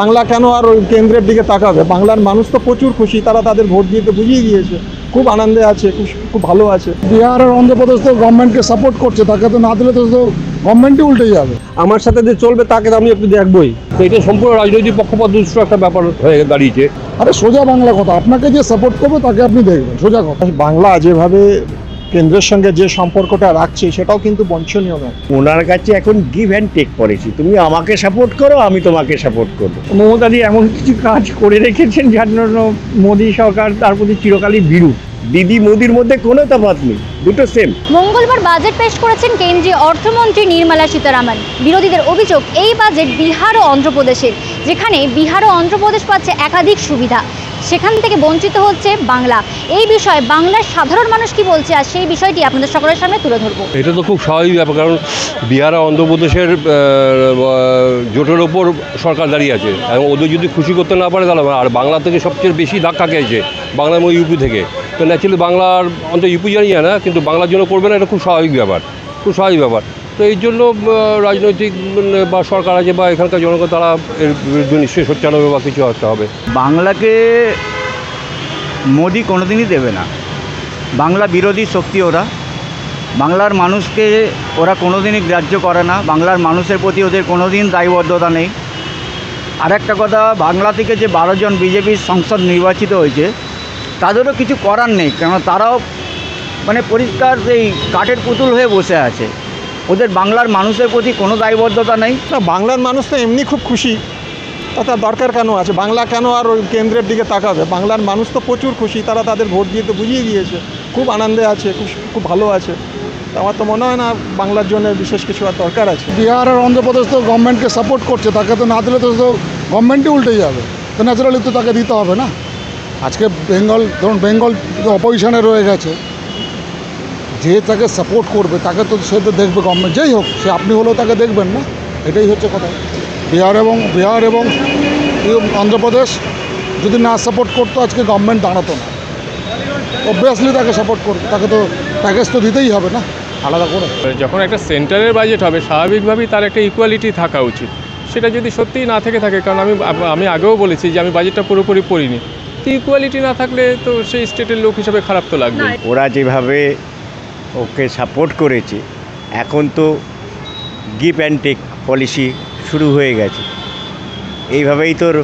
বাংলা কেন আর ওই কেন্দ্রের দিকে তাকাবে? বাংলার মানুষ তো প্রচুর খুশি, তারা তাদের ভোট দিয়ে তো বুঝিয়ে দিয়েছে, খুব আনন্দে আছে, খুব ভালো আছে। বিহার আর অন্ধ্রপ্রদেশ তো গভর্নমেন্টকে সাপোর্ট করছে, তাকে তো না দিলে তো গভর্নমেন্টই উল্টে যাবে। আমার সাথে যে চলবে তাকে আমি একটু দেখবই। তো এটা সম্পূর্ণ রাজনৈতিক পক্ষপাত দুষ্ট একটা ব্যাপার হয়ে দাঁড়িয়েছে। আরে সোজা বাংলা কথা, আপনাকে যে সাপোর্ট করবে তাকে আপনি দেখবেন, সোজা কথা। বাংলা যেভাবে কেন্দ্রের সঙ্গে যে সম্পর্কটা রাখছে সেটাও কিন্তু বঞ্চনীয় নয়। ওনার কাছে এখন গিভ অ্যান্ড টেক পলিসি, তুমি আমাকে সাপোর্ট করো, আমি তোমাকে সাপোর্ট করবো। মমতাদি এমন কিছু কাজ করে রেখেছেন যার জন্য মোদী সরকার তার প্রতি চিরকালই বিরূপ। দিদি মোদির মধ্যে কোনো তফাৎ নেই, দুটো সেম। মঙ্গলবার বাজেট পেশ করেছেন কেন্দ্রীয় অর্থমন্ত্রী নির্মলা সীতারামন। বিরোধীদের অভিযোগ, এই বাজেট বিহার ও অন্ধ্রপ্রদেশের, যেখানে বিহার ও অন্ধ্রপ্রদেশ পাচ্ছে একাধিক সুবিধা, সেখান থেকে বঞ্চিত হচ্ছে বাংলা। এই বিষয়ে বাংলার সাধারণ মানুষ কি বলছে, আর সেই বিষয়টি আপনাদের সকলের সামনে তুলে ধরবো। এটা তো খুব স্বাভাবিক ব্যাপার, কারণ বিহার আর অন্ধ্রপ্রদেশের জোটের ওপর সরকার দাঁড়িয়ে আছে, এবং ওদের যদি খুশি করতে না পারে তাহলে। আর বাংলা থেকে সবচেয়ে বেশি ধাক্কা খেয়েছে বাংলার মধ্যে ইউপি থেকে। তো ন্যাচুরালি বাংলার অন্তত ইউপি জানি না, কিন্তু বাংলার জন্য করবে না, এটা খুব স্বাভাবিক ব্যাপার, খুব স্বাভাবিক ব্যাপার। তো এই জন্য রাজনৈতিক বা সরকার আছে বা এখানকার জনগণ, তারা এর বিরুদ্ধে নিশ্চয়ই সোচ্চার হবে বা কিছু একটা হবে। বাংলাকে মোদি কোনোদিনই দেবে না। বাংলা বিরোধী শক্তি ওরা। বাংলার মানুষকে ওরা কোনোদিনই গ্রাহ্য করে না। বাংলার মানুষের প্রতি ওদের কোনোদিন দায়বদ্ধতা নেই। আর একটা কথা, বাংলা থেকে যে 12 জন বিজেপির সংসদ নির্বাচিত হয়েছে তাদেরও কিছু করার নেই, কেন তারাও পরিষ্কার এই কাঠের পুতুল হয়ে বসে আছে। ওদের বাংলার মানুষের প্রতি কোনো দায়বদ্ধতা নেই। না, বাংলার মানুষ তো এমনি খুব খুশি, তার দরকার কেন আছে? বাংলা কেন আর ওই কেন্দ্রের দিকে তাকাবে? বাংলার মানুষ তো প্রচুর খুশি, তারা তাদের ভোট দিয়ে তো বুঝিয়ে দিয়েছে, খুব আনন্দে আছে, খুব ভালো আছে। আমার তো মনে হয় না বাংলার জন্য বিশেষ কিছু আর দরকার আছে। বিহার আর অন্ধ্রপ্রদেশ তো গভর্নমেন্টকে সাপোর্ট করছে, তাকে তো না দিলে তো গভর্নমেন্টই উল্টে যাবে। তো ন্যাচারালি তো তাকে দিতে হবে না। আজকে ধরুন বেঙ্গল অপোজিশনে রয়ে গেছে, যে তাকে সাপোর্ট করবে তাকে তো সে তো দেখবে গভর্নমেন্ট, যেই হোক সে, আপনি হলেও তাকে দেখবেন না, এটাই হচ্ছে কথা। বিহার এবং অন্ধ্রপ্রদেশ যদি না সাপোর্ট করতো আজকে গভর্নমেন্ট দাঁড়াতো না। অবভিয়াসলি তাকে সাপোর্ট করবে, তাকে তো প্যাকেজ তো দিতেই হবে না আলাদা করে। যখন একটা সেন্টারের বাজেট হবে, স্বাভাবিকভাবেই তার একটা ইকুয়ালিটি থাকা উচিত। সেটা যদি সত্যিই না থেকে থাকে, কারণ আমি আগেও বলেছি যে আমি বাজেটটা পুরোপুরি পড়িনি, তো ইকুয়ালিটি না থাকলে তো সেই স্টেটের লোক হিসেবে খারাপ তো লাগবে। ওরা যেভাবে ওকে সাপোর্ট করেছে, এখন তো গিভ অ্যান্ড টেক পলিসি শুরু হয়ে গেছে। এইভাবেই তোর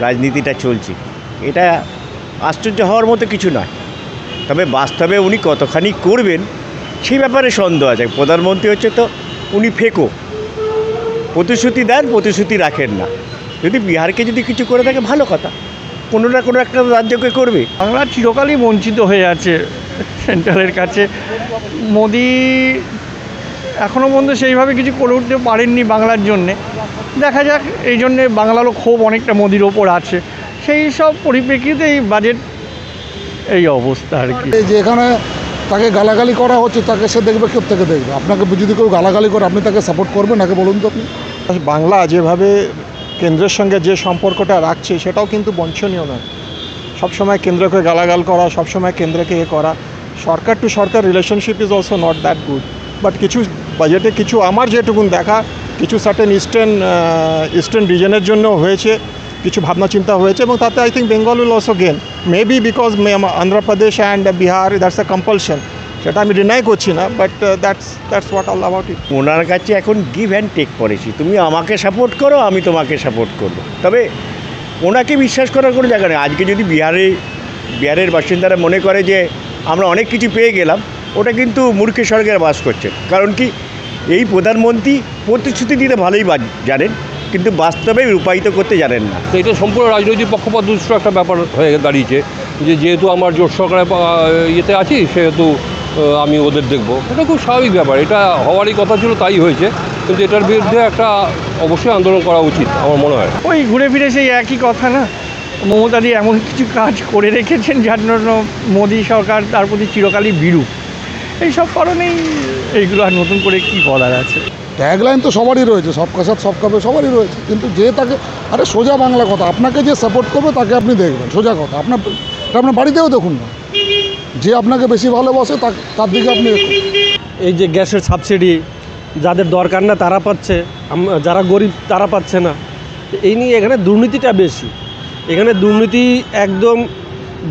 রাজনীতিটা চলছে। এটা আশ্চর্য হওয়ার মতো কিছু নয়, তবে বাস্তবে উনি কতখানি করবেন সেই ব্যাপারে সন্দেহ আছে। প্রধানমন্ত্রী হচ্ছে তো উনি ফেকো, প্রতিশ্রুতি দেন, প্রতিশ্রুতি রাখেন না। যদি বিহারকে যদি কিছু করে থাকে ভালো কথা, কোনো না কোনো একটা রাজ্যকে করবে। বাংলা চিরকালই বঞ্চিত হয়ে আছে সেন্ট্রালের কাছে। মোদি এখনও পর্যন্ত সেইভাবে কিছু করে উঠতে পারেননি বাংলার জন্যে। দেখা যাক, এই জন্যে বাংলারও ক্ষোভ অনেকটা মোদির ওপর আছে। সেই সব পরিপ্রেক্ষিতে এই বাজেট এই অবস্থা আর কি। এই যে এখানে তাকে গালাগালি করা হচ্ছে, তাকে সে দেখবে, কেউ থেকে দেখবে। আপনাকে যদি কেউ গালাগালি করে আপনি তাকে সাপোর্ট করবেন নাকি বলুন তো আপনি? বাংলা যেভাবে কেন্দ্রের সঙ্গে যে সম্পর্কটা রাখছে সেটাও কিন্তু বঞ্চনীয় নয়। সবসময় কেন্দ্রকে গালাগাল করা, সবসময় কেন্দ্রকে করা, সরকার টু সরকার relationship is also not that good. But কিছু বাজেটে কিছু আমার যেটুকুন দেখা, কিছু সার্টেন ইস্টার্ন রিজনের জন্য হয়েছে, কিছু ভাবনা চিন্তা হয়েছে, এবং তাতে I think Bengal will also gain, maybe because Andhra Pradesh and Bihar that's a compulsion. সেটা আমি ডিনাই করছি না, but that's what all about it. ওনার কাছে এখন গিভ অ্যান্ড টেক পলিসি, তুমি আমাকে সাপোর্ট করো, আমি তোমাকে সাপোর্ট করবো। তবে ওনাকে বিশ্বাস করার কোনো জায়গা নেই। আজকে যদি বিহারের বাসিন্দারা মনে করে যে আমরা অনেক কিছু পেয়ে গেলাম, ওটা কিন্তু মূর্খের স্বর্গের বাস করছে। কারণ কি, এই প্রধানমন্ত্রী প্রতিশ্রুতি দিতে ভালোই জানেন, কিন্তু বাস্তবে রূপায়িত করতে জানেন না। তো এটা সম্পূর্ণ রাজনৈতিক পক্ষপাত দুষ্ট একটা ব্যাপার হয়ে দাঁড়িয়েছে, যেহেতু আমার জোট সরকারের ইয়েতে আছি, সেহেতু আমি ওদের দেখবো। এটা খুব স্বাভাবিক ব্যাপার, এটা হওয়ারই কথা ছিল, তাই হয়েছে। কিন্তু এটার বিরুদ্ধে একটা অবশ্যই আন্দোলন করা উচিত আমার মনে হয়। ওই ঘুরে ফিরে সেই একই কথা না। মমতাদি এমন কিছু কাজ করে রেখেছেন যার জন্য মোদী সরকার তার প্রতি চিরকালই বিরূপ। এই সব কারণেই এইগুলো আর নতুন করে কি বলার আছে। ট্যাগলাইন তো সবারই রয়েছে, সবকা সাথ সব কাবে, সবারই রয়েছে, কিন্তু যে তাকে, আরে সোজা বাংলা কথা, আপনাকে যে সাপোর্ট করবে তাকে আপনি দেখবেন, সোজা কথা। আপনার বাড়িতেও দেখুন না, যে আপনাকে বেশি ভালোবাসে তার দিকে আপনি দেখুন। এই যে গ্যাসের সাবসিডি যাদের দরকার না তারা পাচ্ছে, যারা গরিব তারা পাচ্ছে না, এই নিয়ে এখানে দুর্নীতিটা বেশি। এখানে দুর্নীতি একদম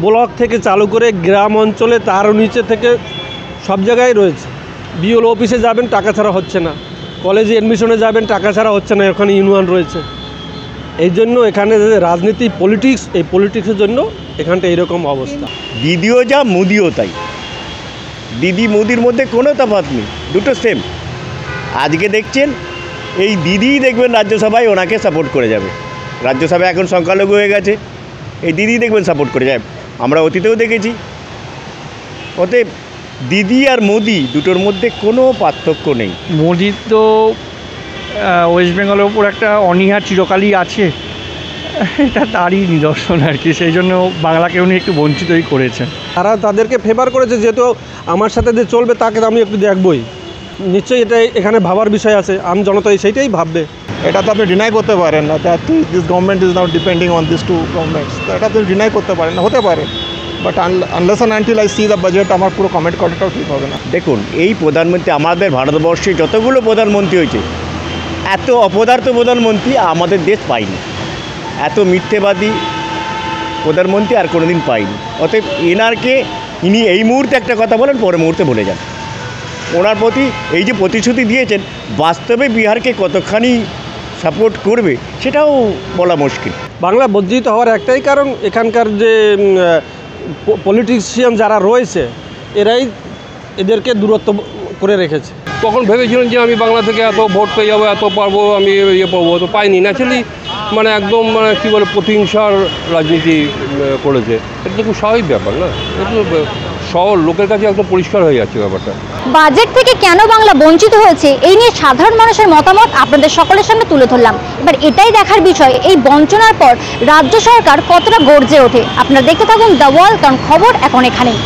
ব্লক থেকে চালু করে গ্রাম অঞ্চলে তারও নিচে থেকে সব জায়গায় রয়েছে। বিএলও অফিসে যাবেন টাকা ছাড়া হচ্ছে না, কলেজে অ্যাডমিশনে যাবেন টাকা ছাড়া হচ্ছে না, ওখানে ইউনিয়ন রয়েছে। এই জন্য এখানে যে রাজনীতি পলিটিক্স, এই পলিটিক্সের জন্য এখানটা এইরকম অবস্থা। দিদিও যা মোদিও তাই। দিদি মোদির মধ্যে কোনো তফাৎ নেই, দুটো সেম। আজকে দেখছেন এই দিদিই দেখবেন রাজ্যসভায় ওনাকে সাপোর্ট করে যাবে। রাজ্যসভায় এখন সংখ্যালঘু হয়ে গেছে, এই দিদি দেখবেন সাপোর্ট করে যায়। আমরা অতীতেও দেখেছি। অতএব দিদি আর মোদি দুটোর মধ্যে কোনো পার্থক্য নেই। মোদির তো ওয়েস্ট বেঙ্গলের ওপর একটা অনীহা চিরকালই আছে, এটা তারই নিদর্শন আর কি। সেই জন্য বাংলাকে উনি একটু বঞ্চিতই করেছেন। তারা তাদেরকে ফেভার করেছে, যেহেতু আমার সাথে যে চলবে তাকে আমি একটু দেখবই। নিশ্চয়ই এটা এখানে ভাবার বিষয় আছে, আম জনতা সেইটাই ভাববে। এটা তো আপনি ডিনাই করতে পারেন না that this government is now depending on this two governments. তো এটা তো ডিনাই করতে পারেন না, হতে পারে, but unless and until I see the budget আমার পুরো কমেন্ট করাটাও ঠিক হবে না। দেখুন, এই প্রধানমন্ত্রী, আমাদের ভারতবর্ষে যতগুলো প্রধানমন্ত্রী হয়েছে, এত অপদার্থ প্রধানমন্ত্রী আমাদের দেশ পায়নি। এত মিথ্যেবাদী প্রধানমন্ত্রী আর কোনোদিন পাইনি। অতএব এনারকে, ইনি এই মুহূর্তে একটা কথা বলেন, পরের মুহূর্তে ভুলে যান। ওনার প্রতি এই যে প্রতিশ্রুতি দিয়েছেন, বাস্তবে বিহারকে কতখানি সাপোর্ট করবে সেটাও বলা মুশকিল। বাংলা বঞ্চিত হওয়ার একটাই কারণ, এখানকার যে পলিটিশিয়ান যারা রয়েছে এরাই এদেরকে দূরত্ব করে রেখেছে। তখন ভেবেছিলেন যে আমি বাংলা থেকে এত ভোট পেয়ে যাবো, এত পারবো, আমি ইয়ে পাবো, তো পাইনি। ন্যাচারালি মানে একদম মানে কী বলে প্রতিহিংসার রাজনীতি করেছে। এটা তো খুব স্বাভাবিক ব্যাপার না, এটা তো শহর লোকের কাছে একদম পরিষ্কার হয়ে যাচ্ছে ব্যাপারটা। বাজেট থেকে কেন বাংলা বঞ্চিত হয়েছে এই নিয়ে সাধারণ মানুষের মতামত আপনাদের সকলের সামনে তুলে ধরলাম। এবার এটাই দেখার বিষয়, এই বঞ্চনার পর রাজ্য সরকার কতটা গর্জে ওঠে। আপনারা দেখতে থাকুন দ্য ওয়াল, কারণ খবর এখন এখানেই।